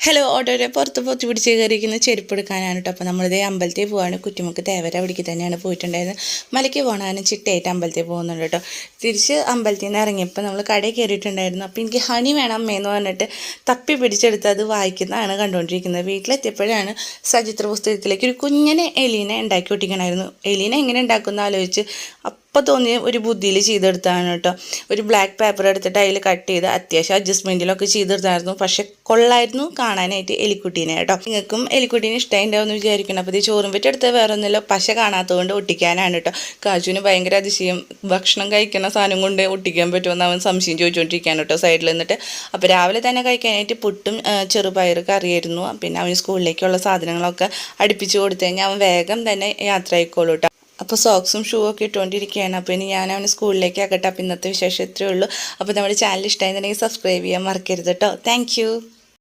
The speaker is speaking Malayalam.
ഹലോ ഓട്ടോയുടെ പുറത്ത് പൊത്തി പിടിച്ച് കയറിയിരിക്കുന്ന ചെരുപ്പ് എടുക്കാനാണ് കേട്ടോ. അപ്പോൾ നമ്മളിതേ അമ്പലത്തിൽ പോവാണ്. കുറ്റിമുക്ക് തേവര അവിടേക്ക് തന്നെയാണ് പോയിട്ടുണ്ടായിരുന്നത്. മലയ്ക്ക് പോകാനും ചിട്ടയായിട്ട് അമ്പലത്തിൽ പോകുന്നുണ്ട് കേട്ടോ. തിരിച്ച് അമ്പലത്തിൽ നിന്ന് ഇറങ്ങിയപ്പോൾ നമ്മൾ കടയിൽ കയറിയിട്ടുണ്ടായിരുന്നു. അപ്പോൾ എനിക്ക് ഹണി വേണം അമ്മയെന്ന് പറഞ്ഞിട്ട് തപ്പി പിടിച്ചെടുത്ത് അത് വായിക്കുന്നതാണ് കണ്ടുകൊണ്ടിരിക്കുന്നത്. വീട്ടിലെത്തിയപ്പോഴാണ് സചിത്ര പുസ്തകത്തിലേക്ക് ഒരു കുഞ്ഞനെ എലീനെ ഉണ്ടാക്കി ഒട്ടിക്കണമായിരുന്നു. എലീനെ എങ്ങനെ ഉണ്ടാക്കുമെന്ന് ആലോചിച്ച് അപ്പോൾ തോന്നിയ ഒരു ബുദ്ധിയിൽ ചെയ്തെടുത്താണ് കേട്ടോ. ഒരു ബ്ലാക്ക് പേപ്പർ എടുത്തിട്ട് അതിൽ കട്ട് ചെയ്ത് അത്യാവശ്യം അഡ്ജസ്റ്റ്മെൻറ്റിലൊക്കെ ചെയ്തെടുത്തായിരുന്നു. പക്ഷെ കൊള്ളായിരുന്നു കാണാനായിട്ട് എലിക്കുട്ടീനെ കേട്ടോ. നിങ്ങൾക്കും എലിക്കുട്ടീനെ ഇഷ്ടമായിട്ടുണ്ടാവുമെന്ന് വിചാരിക്കണം. അപ്പോൾ ഇത് ചോറും പറ്റെടുത്ത് വേറെ ഒന്നുമില്ല, പശ കാണാത്തതുകൊണ്ട് ഒട്ടിക്കാനാണ് കേട്ടോ. കാജുവിന് ഭയങ്കര അതിശയം, ഭക്ഷണം കഴിക്കുന്ന സാധനം കൊണ്ട് ഒട്ടിക്കാൻ പറ്റുമെന്ന് അവൻ സംശയം ചോദിച്ചുകൊണ്ടിരിക്കുകയാണ് കേട്ടോ സൈഡിൽ നിന്നിട്ട്. അപ്പോൾ രാവിലെ തന്നെ കഴിക്കാനായിട്ട് പുട്ടും ചെറുപയർ കറിയായിരുന്നു. പിന്നെ അവന് സ്കൂളിലേക്കുള്ള സാധനങ്ങളൊക്കെ അടുപ്പിച്ച് കൊടുത്തു കഴിഞ്ഞാൽ അവൻ വേഗം തന്നെ യാത്ര ആയിക്കോളൂ കേട്ടോ. അപ്പോൾ സോക്സും ഷൂ ഒക്കെ ഇട്ടുകൊണ്ടിരിക്കുകയാണ്. അപ്പോൾ ഇനി ഞാൻ അവന് സ്കൂളിലേക്ക് ആക്കട്ടെ. അപ്പോൾ ഇന്നത്തെ വിശേഷം ഇത്രയേ ഉള്ളൂ. അപ്പോൾ നമ്മുടെ ചാനൽ ഇഷ്ടമായിരുന്നുണ്ടെങ്കിൽ സബ്സ്ക്രൈബ് ചെയ്യാൻ മറക്കരുത് കേട്ടോ. താങ്ക്